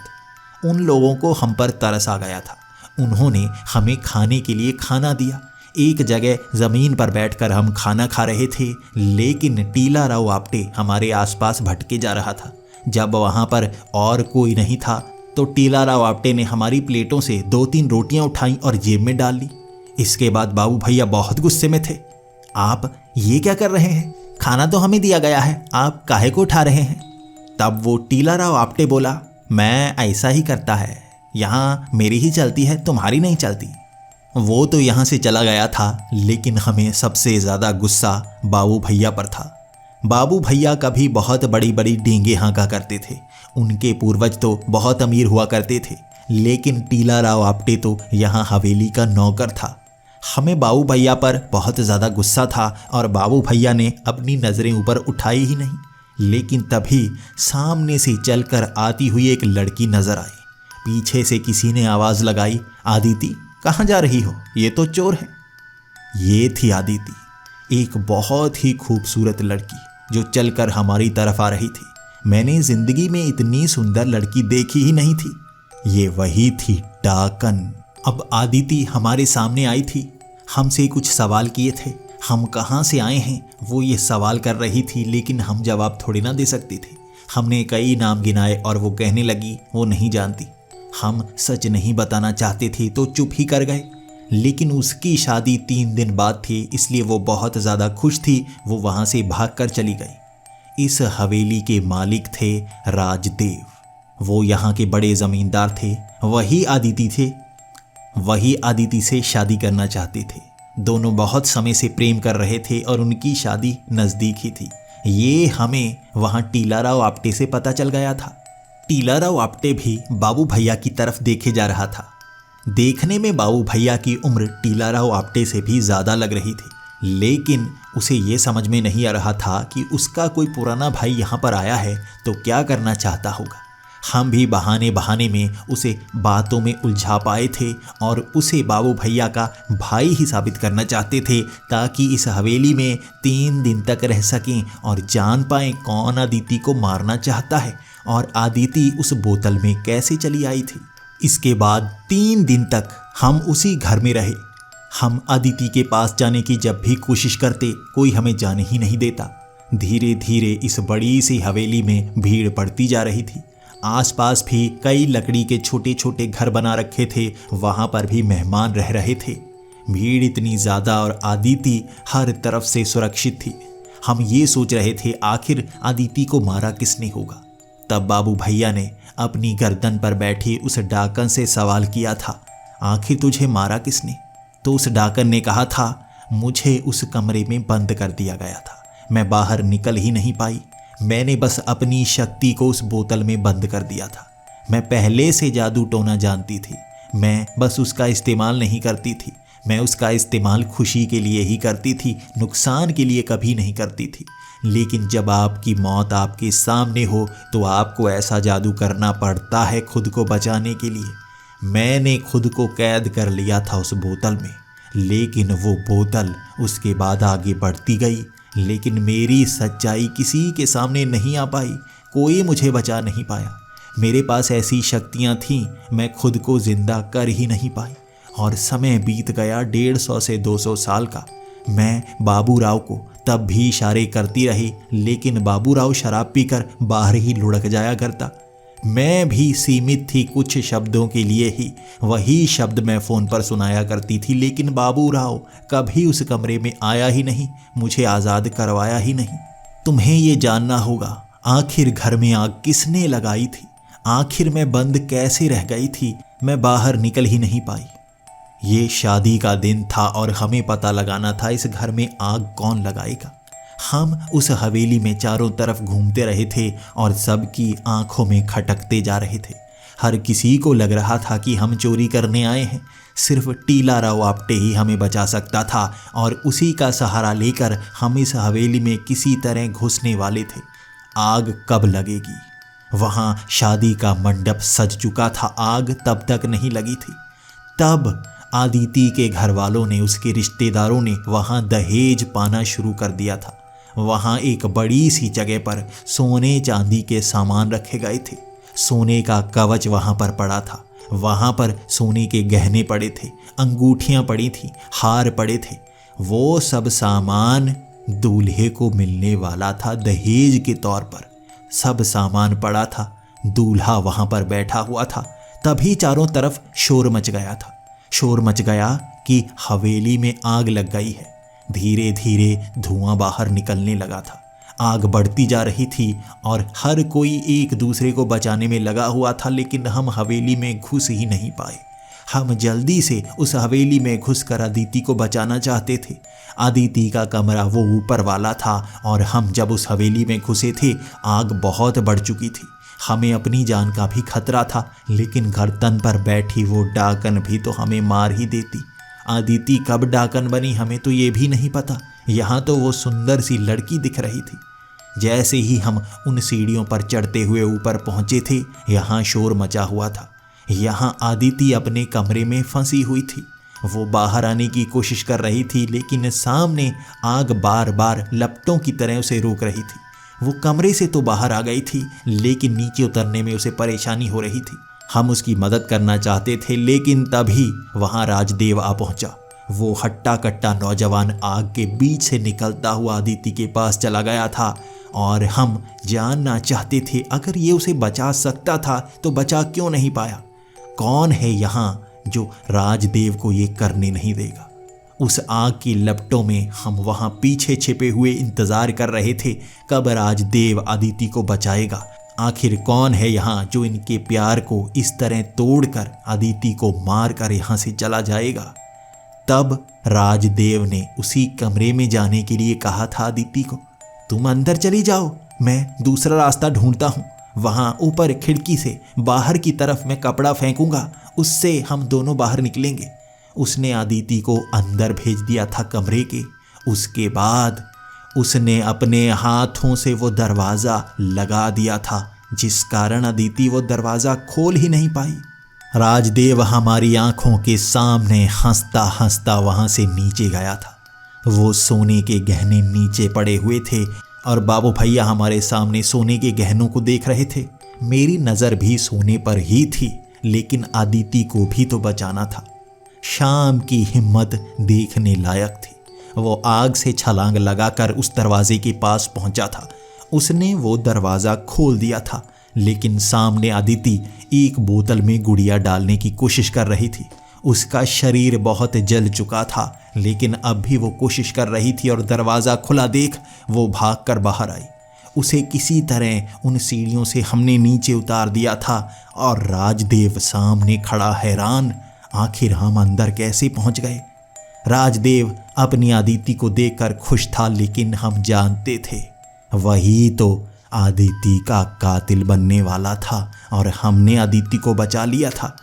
उन लोगों को हम पर तरस आ गया था। उन्होंने हमें खाने के लिए खाना दिया। एक जगह ज़मीन पर बैठकर हम खाना खा रहे थे, लेकिन टीला राव आपटे हमारे आसपास भटके जा रहा था। जब वहाँ पर और कोई नहीं था तो टीला राव आपटे ने हमारी प्लेटों से 2-3 रोटियां उठाई और जेब में डाल ली। इसके बाद बाबू भैया बहुत गुस्से में थे। आप ये क्या कर रहे हैं? खाना तो हमें दिया गया है, आप काहे को उठा रहे हैं? तब वो टीला राव आपटे बोला, मैं ऐसा ही करता है, यहाँ मेरी ही चलती है, तुम्हारी नहीं चलती। वो तो यहाँ से चला गया था, लेकिन हमें सबसे ज़्यादा गुस्सा बाबू भैया पर था। बाबू भैया कभी बहुत बड़ी बड़ी डींगे हाँका करते थे। उनके पूर्वज तो बहुत अमीर हुआ करते थे, लेकिन टीला राव आपटे तो यहाँ हवेली का नौकर था। हमें बाबू भैया पर बहुत ज़्यादा गुस्सा था और बाबू भैया ने अपनी नज़रें ऊपर उठाई ही नहीं। लेकिन तभी सामने से चलकर आती हुई एक लड़की नजर आई। पीछे से किसी ने आवाज़ लगाई, आदिति कहाँ जा रही हो, ये तो चोर है। ये थी आदिति, एक बहुत ही खूबसूरत लड़की जो चलकर हमारी तरफ आ रही थी। मैंने ज़िंदगी में इतनी सुंदर लड़की देखी ही नहीं थी। ये वही थी डाकन। अब आदिति हमारे सामने आई थी, हमसे कुछ सवाल किए थे, हम कहाँ से आए हैं वो ये सवाल कर रही थी, लेकिन हम जवाब थोड़ी ना दे सकते थे। हमने कई नाम गिनाए और वो कहने लगी वो नहीं जानती। हम सच नहीं बताना चाहते थे तो चुप ही कर गए। लेकिन उसकी शादी 3 दिन बाद थी, इसलिए वो बहुत ज़्यादा खुश थी। वो वहाँ से भागकर चली गई। इस हवेली के मालिक थे राजदेव। वो यहाँ के बड़े ज़मींदार थे। वही आदिति से शादी करना चाहते थे। दोनों बहुत समय से प्रेम कर रहे थे और उनकी शादी नज़दीक ही थी। ये हमें वहाँ टीलाराव आपटे से पता चल गया था। टीलाराव आपटे भी बाबू भैया की तरफ देखे जा रहा था। देखने में बाबू भैया की उम्र टीलाराव आपटे से भी ज़्यादा लग रही थी, लेकिन उसे ये समझ में नहीं आ रहा था कि उसका कोई पुराना भाई यहाँ पर आया है तो क्या करना चाहता होगा। हम भी बहाने में उसे बातों में उलझा पाए थे और उसे बाबू भैया का भाई ही साबित करना चाहते थे, ताकि इस हवेली में 3 दिन तक रह सकें और जान पाएं कौन आदिति को मारना चाहता है और आदिति उस बोतल में कैसे चली आई थी। इसके बाद 3 दिन तक हम उसी घर में रहे। हम आदिति के पास जाने की जब भी कोशिश करते, कोई हमें जाने ही नहीं देता। धीरे धीरे इस बड़ी सी हवेली में भीड़ बढ़ती जा रही थी। आसपास भी कई लकड़ी के छोटे छोटे घर बना रखे थे, वहाँ पर भी मेहमान रह रहे थे। भीड़ इतनी ज़्यादा और आदिति हर तरफ से सुरक्षित थी। हम ये सोच रहे थे आखिर आदिति को मारा किसने होगा। तब बाबू भैया ने अपनी गर्दन पर बैठी उस डाकन से सवाल किया था, आखिर तुझे मारा किसने? तो उस डाकन ने कहा था, मुझे उस कमरे में बंद कर दिया गया था, मैं बाहर निकल ही नहीं पाई। मैंने बस अपनी शक्ति को उस बोतल में बंद कर दिया था। मैं पहले से जादू टोना जानती थी, मैं बस उसका इस्तेमाल नहीं करती थी। मैं उसका इस्तेमाल खुशी के लिए ही करती थी, नुकसान के लिए कभी नहीं करती थी। लेकिन जब आपकी मौत आपके सामने हो तो आपको ऐसा जादू करना पड़ता है खुद को बचाने के लिए। मैंने खुद को कैद कर लिया था उस बोतल में, लेकिन वो बोतल उसके बाद आगे बढ़ती गई। लेकिन मेरी सच्चाई किसी के सामने नहीं आ पाई, कोई मुझे बचा नहीं पाया। मेरे पास ऐसी शक्तियाँ थीं, मैं खुद को जिंदा कर ही नहीं पाई। और समय बीत गया 150 से 200 साल का। मैं बाबूराव को तब भी इशारे करती रही, लेकिन बाबूराव शराब पीकर बाहर ही लुढ़क जाया करता। मैं भी सीमित थी कुछ शब्दों के लिए ही, वही शब्द मैं फ़ोन पर सुनाया करती थी। लेकिन बाबूराव कभी उस कमरे में आया ही नहीं, मुझे आज़ाद करवाया ही नहीं। तुम्हें ये जानना होगा, आखिर घर में आग किसने लगाई थी? आखिर मैं बंद कैसे रह गई थी? मैं बाहर निकल ही नहीं पाई। ये शादी का दिन था और हमें पता लगाना था इस घर में आग कौन लगाएगा। हम उस हवेली में चारों तरफ घूमते रहे थे और सबकी आंखों में खटकते जा रहे थे। हर किसी को लग रहा था कि हम चोरी करने आए हैं। सिर्फ टीलाराव आपटे ही हमें बचा सकता था और उसी का सहारा लेकर हम इस हवेली में किसी तरह घुसने वाले थे। आग कब लगेगी? वहाँ शादी का मंडप सज चुका था, आग तब तक नहीं लगी थी। तब आदिति के घर वालों ने, उसके रिश्तेदारों ने वहाँ दहेज पाना शुरू कर दिया था। वहाँ एक बड़ी सी जगह पर सोने चांदी के सामान रखे गए थे। सोने का कवच वहाँ पर पड़ा था, वहाँ पर सोने के गहने पड़े थे, अंगूठियाँ पड़ी थी, हार पड़े थे। वो सब सामान दूल्हे को मिलने वाला था दहेज के तौर पर। सब सामान पड़ा था, दूल्हा वहाँ पर बैठा हुआ था। तभी चारों तरफ शोर मच गया था। शोर मच गया कि हवेली में आग लग गई है। धीरे धीरे धुआं बाहर निकलने लगा था। आग बढ़ती जा रही थी और हर कोई एक दूसरे को बचाने में लगा हुआ था, लेकिन हम हवेली में घुस ही नहीं पाए। हम जल्दी से उस हवेली में घुसकर अदिति को बचाना चाहते थे। अदिति का कमरा वो ऊपर वाला था और हम जब उस हवेली में घुसे थे, आग बहुत बढ़ चुकी थी। हमें अपनी जान का भी खतरा था, लेकिन गर्दन पर बैठी वो डाकन भी तो हमें मार ही देती। अदिति कब डाकन बनी हमें तो ये भी नहीं पता। यहाँ तो वो सुंदर सी लड़की दिख रही थी। जैसे ही हम उन सीढ़ियों पर चढ़ते हुए ऊपर पहुंचे थे, यहाँ शोर मचा हुआ था। यहाँ अदिति अपने कमरे में फंसी हुई थी। वो बाहर आने की कोशिश कर रही थी, लेकिन सामने आग बार बार लपटों की तरह उसे रोक रही थी। वो कमरे से तो बाहर आ गई थी, लेकिन नीचे उतरने में उसे परेशानी हो रही थी। हम उसकी मदद करना चाहते थे, लेकिन तभी वहाँ राजदेव आ पहुंचा। वो हट्टा कट्टा नौजवान आग के बीच से निकलता हुआ अदिति के पास चला गया था और हम जानना चाहते थे अगर ये उसे बचा सकता था तो बचा क्यों नहीं पाया। कौन है यहाँ जो राजदेव को ये करने नहीं देगा। उस आग की लपटों में हम वहाँ पीछे छिपे हुए इंतजार कर रहे थे कब राजदेव अदिति को बचाएगा। आखिर कौन है यहाँ जो इनके प्यार को इस तरह तोड़कर अदिति को मार कर यहाँ से चला जाएगा। तब राजदेव ने उसी कमरे में जाने के लिए कहा था अदिति को, तुम अंदर चली जाओ, मैं दूसरा रास्ता ढूंढता हूँ। वहाँ ऊपर खिड़की से बाहर की तरफ मैं कपड़ा फेंकूंगा, उससे हम दोनों बाहर निकलेंगे। उसने अदिति को अंदर भेज दिया था कमरे के। उसके बाद उसने अपने हाथों से वो दरवाज़ा लगा दिया था, जिस कारण अदिति वो दरवाज़ा खोल ही नहीं पाई। राजदेव हमारी आंखों के सामने हंसता हंसता वहाँ से नीचे गया था। वो सोने के गहने नीचे पड़े हुए थे और बाबू भैया हमारे सामने सोने के गहनों को देख रहे थे। मेरी नज़र भी सोने पर ही थी, लेकिन अदिति को भी तो बचाना था। शाम की हिम्मत देखने लायक थी। वो आग से छलांग लगाकर उस दरवाजे के पास पहुंचा था। उसने वो दरवाज़ा खोल दिया था, लेकिन सामने अदिति एक बोतल में गुड़िया डालने की कोशिश कर रही थी। उसका शरीर बहुत जल चुका था, लेकिन अब भी वो कोशिश कर रही थी और दरवाज़ा खुला देख वो भागकर बाहर आई। उसे किसी तरह उन सीढ़ियों से हमने नीचे उतार दिया था और राजदेव सामने खड़ा हैरान, आखिर हम अंदर कैसे पहुंच गए। राजदेव अपनी अदिति को देखकर खुश था, लेकिन हम जानते थे वही तो अदिति का कातिल बनने वाला था और हमने अदिति को बचा लिया था।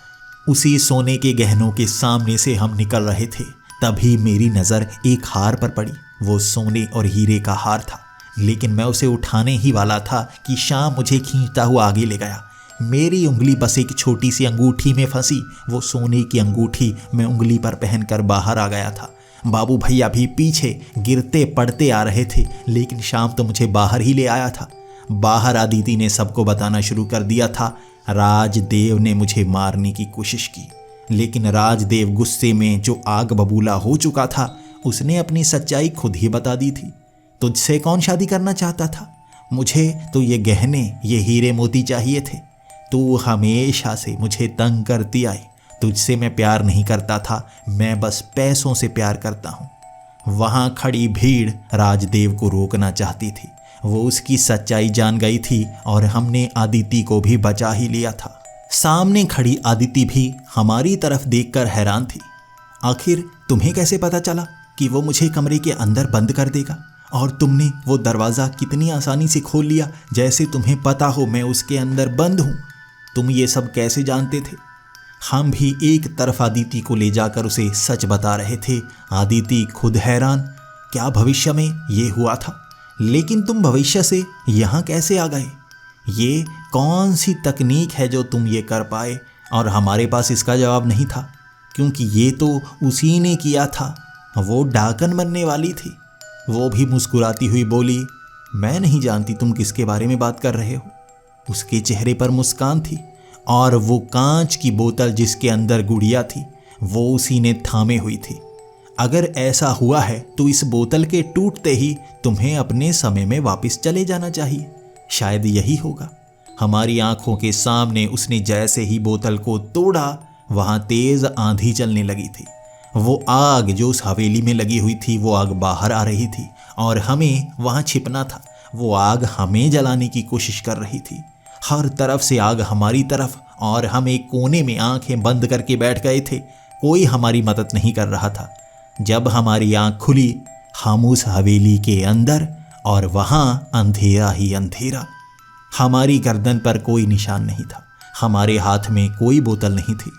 उसी सोने के गहनों के सामने से हम निकल रहे थे, तभी मेरी नज़र एक हार पर पड़ी। वो सोने और हीरे का हार था, लेकिन मैं उसे उठाने ही वाला था कि श्याम मुझे खींचता हुआ आगे ले गया। मेरी उंगली बस एक छोटी सी अंगूठी में फंसी। वो सोने की अंगूठी मैं उंगली पर पहनकर बाहर आ गया था। बाबू भैया भी पीछे गिरते पड़ते आ रहे थे, लेकिन श्याम तो मुझे बाहर ही ले आया था। बाहर अदिति ने सबको बताना शुरू कर दिया था। राजदेव ने मुझे मारने की कोशिश की, लेकिन राजदेव गुस्से में जो आग बबूला हो चुका था, उसने अपनी सच्चाई खुद ही बता दी थी। तुझसे कौन शादी करना चाहता था? मुझे तो ये गहने, ये हीरे मोती चाहिए थे। तू हमेशा से मुझे तंग करती आई। तुझसे मैं प्यार नहीं करता था, मैं बस पैसों से प्यार करता हूँ। वहाँ खड़ी भीड़ राजदेव को रोकना चाहती थी। वो उसकी सच्चाई जान गई थी और हमने अदिति को भी बचा ही लिया था। सामने खड़ी अदिति भी हमारी तरफ देखकर हैरान थी। आखिर तुम्हें कैसे पता चला कि वो मुझे कमरे के अंदर बंद कर देगा? और तुमने वो दरवाज़ा कितनी आसानी से खोल लिया, जैसे तुम्हें पता हो मैं उसके अंदर बंद हूँ। तुम ये सब कैसे जानते थे? हम भी एक तरफ अदिति को ले जाकर उसे सच बता रहे थे। अदिति खुद हैरान, क्या भविष्य में ये हुआ था? लेकिन तुम भविष्य से यहाँ कैसे आ गए? ये कौन सी तकनीक है जो तुम ये कर पाए? और हमारे पास इसका जवाब नहीं था, क्योंकि ये तो उसी ने किया था। वो डाकन बनने वाली थी। वो भी मुस्कुराती हुई बोली, मैं नहीं जानती तुम किसके बारे में बात कर रहे हो। उसके चेहरे पर मुस्कान थी और वो कांच की बोतल जिसके अंदर गुड़िया थी, वो उसी ने थामे हुई थी। अगर ऐसा हुआ है तो इस बोतल के टूटते ही तुम्हें अपने समय में वापस चले जाना चाहिए। शायद यही होगा। हमारी आंखों के सामने उसने जैसे ही बोतल को तोड़ा, वहां तेज आंधी चलने लगी थी। वो आग जो उस हवेली में लगी हुई थी, वो आग बाहर आ रही थी और हमें वहां छिपना था। वो आग हमें जलाने की कोशिश कर रही थी। हर तरफ से आग हमारी तरफ, और हम एक कोने में आंखें बंद करके बैठ गए थे। कोई हमारी मदद नहीं कर रहा था। जब हमारी आंख खुली, हम उस हवेली के अंदर, और वहां अंधेरा ही अंधेरा। हमारी गर्दन पर कोई निशान नहीं था, हमारे हाथ में कोई बोतल नहीं थी।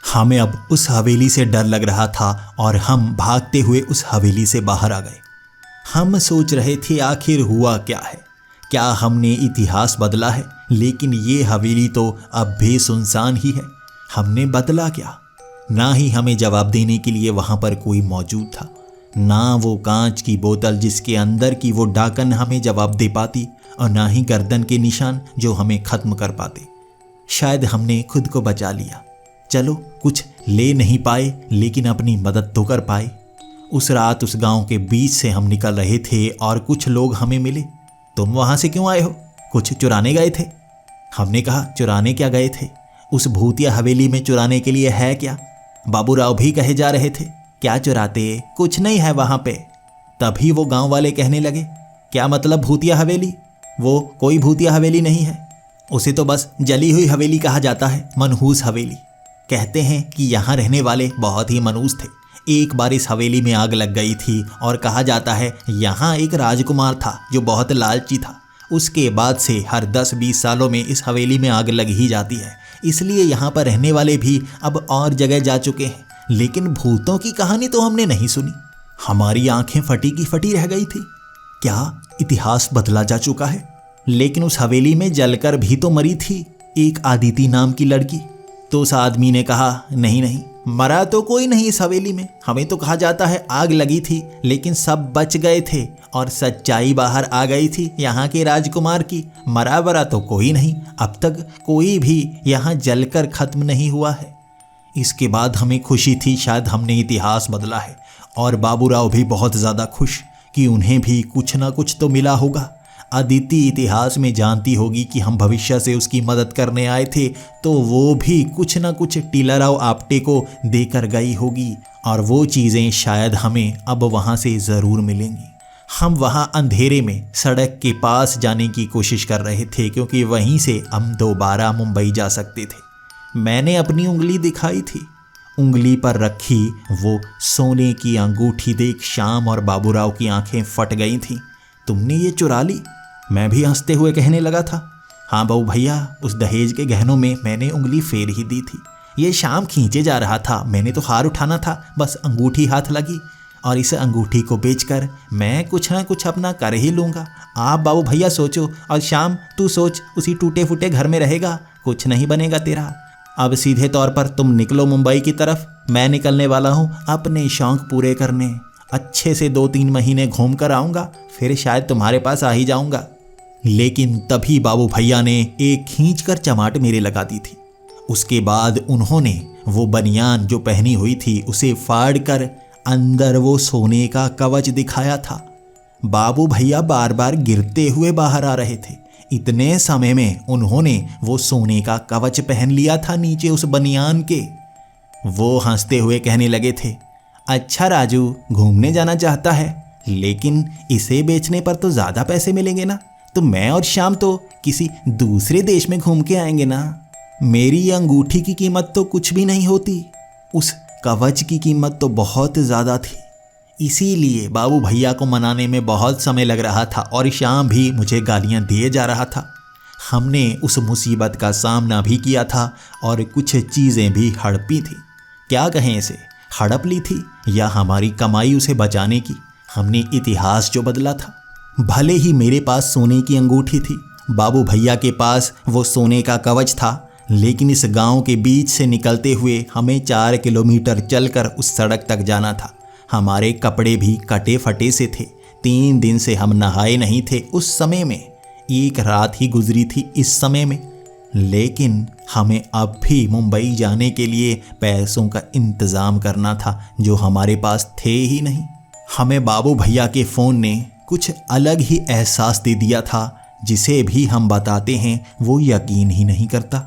हमें अब उस हवेली से डर लग रहा था और हम भागते हुए उस हवेली से बाहर आ गए। हम सोच रहे थे आखिर हुआ क्या है, क्या हमने इतिहास बदला है? लेकिन ये हवेली तो अब भी सुनसान ही है। हमने बदला क्या? ना ही हमें जवाब देने के लिए वहाँ पर कोई मौजूद था, ना वो कांच की बोतल जिसके अंदर की वो ढक्कन हमें जवाब दे पाती, और ना ही गर्दन के निशान जो हमें ख़त्म कर पाते। शायद हमने खुद को बचा लिया। चलो, कुछ ले नहीं पाए लेकिन अपनी मदद तो कर पाए। उस रात उस गांव के बीच से हम निकल रहे थे और कुछ लोग हमें मिले। तुम वहाँ से क्यों आए हो? कुछ चुराने गए थे? हमने कहा, चुराने क्या गए थे? उस भूतिया हवेली में चुराने के लिए है क्या? बाबूराव भी कहे जा रहे थे। क्या चुराते? कुछ नहीं है वहाँ पे। तभी वो गांव वाले कहने लगे, क्या मतलब भूतिया हवेली? वो कोई भूतिया हवेली नहीं है, उसे तो बस जली हुई हवेली कहा जाता है, मनहूस हवेली। कहते हैं कि यहाँ रहने वाले बहुत ही मनहूस थे। एक बार इस हवेली में आग लग गई थी और कहा जाता है यहाँ एक राजकुमार था जो बहुत लालची था। उसके बाद से हर 10-20 सालों में इस हवेली में आग लग ही जाती है, इसलिए यहाँ पर रहने वाले भी अब और जगह जा चुके हैं। लेकिन भूतों की कहानी तो हमने नहीं सुनी। हमारी आंखें फटी की फटी रह गई थी। क्या इतिहास बदला जा चुका है? लेकिन उस हवेली में जलकर भी तो मरी थी एक आदिति नाम की लड़की। तो उस आदमी ने कहा, नहीं नहीं, मरा तो कोई नहीं इस हवेली में। हमें तो कहा जाता है आग लगी थी लेकिन सब बच गए थे और सच्चाई बाहर आ गई थी यहाँ के राजकुमार की। मरा बरा तो कोई नहीं, अब तक कोई भी यहाँ जलकर खत्म नहीं हुआ है। इसके बाद हमें खुशी थी, शायद हमने इतिहास बदला है, और बाबूराव भी बहुत ज़्यादा खुश कि उन्हें भी कुछ ना कुछ तो मिला होगा। अदिति इतिहास में जानती होगी कि हम भविष्य से उसकी मदद करने आए थे, तो वो भी कुछ ना कुछ टीलाराव आपटे को देकर गई होगी, और वो चीज़ें शायद हमें अब वहाँ से ज़रूर मिलेंगी। हम वहाँ अंधेरे में सड़क के पास जाने की कोशिश कर रहे थे क्योंकि वहीं से हम दोबारा मुंबई जा सकते थे। मैंने अपनी उंगली दिखाई थी। उंगली पर रखी वो सोने की अंगूठी देख श्याम और बाबूराव की आंखें फट गई थीं। तुमने ये चुरा ली? मैं भी हंसते हुए कहने लगा था। हाँ बहू भैया, उस दहेज के गहनों में मैंने उंगली फेर ही दी थी। ये शाम खींचे जा रहा था, मैंने तो हार उठाना था, बस अंगूठी हाथ लगी, और इस अंगूठी को बेचकर मैं कुछ ना कुछ अपना कर ही लूँगा। आप बाबू भैया सोचो, और शाम तू सोच, उसी टूटे फूटे घर में रहेगा, कुछ नहीं बनेगा तेरा। अब सीधे तौर पर तुम निकलो मुंबई की तरफ, मैं निकलने वाला हूँ अपने शौक़ पूरे करने। अच्छे से 2-3 महीने घूम कर आऊँगा, फिर शायद तुम्हारे पास आ ही जाऊँगा। लेकिन तभी बाबू भैया ने एक खींचकर चमाट मेरे लगा दी थी। उसके बाद उन्होंने वो बनियान जो पहनी हुई थी उसे फाड़ कर अंदर वो सोने का कवच दिखाया था। बाबू भैया बार बार गिरते हुए बाहर आ रहे थे। इतने समय में उन्होंने वो सोने का कवच पहन लिया था नीचे उस बनियान के। वो हंसते हुए कहने लगे थे, अच्छा राजू घूमने जाना चाहता है, लेकिन इसे बेचने पर तो ज़्यादा पैसे मिलेंगे ना, तो मैं और श्याम तो किसी दूसरे देश में घूम के आएंगे ना। मेरी अंगूठी की कीमत तो कुछ भी नहीं होती, उस कवच की कीमत तो बहुत ज़्यादा थी। इसीलिए बाबू भैया को मनाने में बहुत समय लग रहा था और श्याम भी मुझे गालियां दिए जा रहा था। हमने उस मुसीबत का सामना भी किया था और कुछ चीज़ें भी हड़पी थी। क्या कहें इसे, हड़प ली थी या हमारी कमाई उसे बचाने की। हमने इतिहास जो बदला था। भले ही मेरे पास सोने की अंगूठी थी, बाबू भैया के पास वो सोने का कवच था, लेकिन इस गांव के बीच से निकलते हुए हमें 4 किलोमीटर चलकर उस सड़क तक जाना था। हमारे कपड़े भी कटे फटे से थे। 3 दिन से हम नहाए नहीं थे उस समय में। एक रात ही गुजरी थी इस समय में। लेकिन हमें अब भी मुंबई जाने के लिए पैसों का इंतज़ाम करना था जो हमारे पास थे ही नहीं। हमें बाबू भैया के फ़ोन ने कुछ अलग ही एहसास दे दिया था जिसे भी हम बताते हैं वो यकीन ही नहीं करता।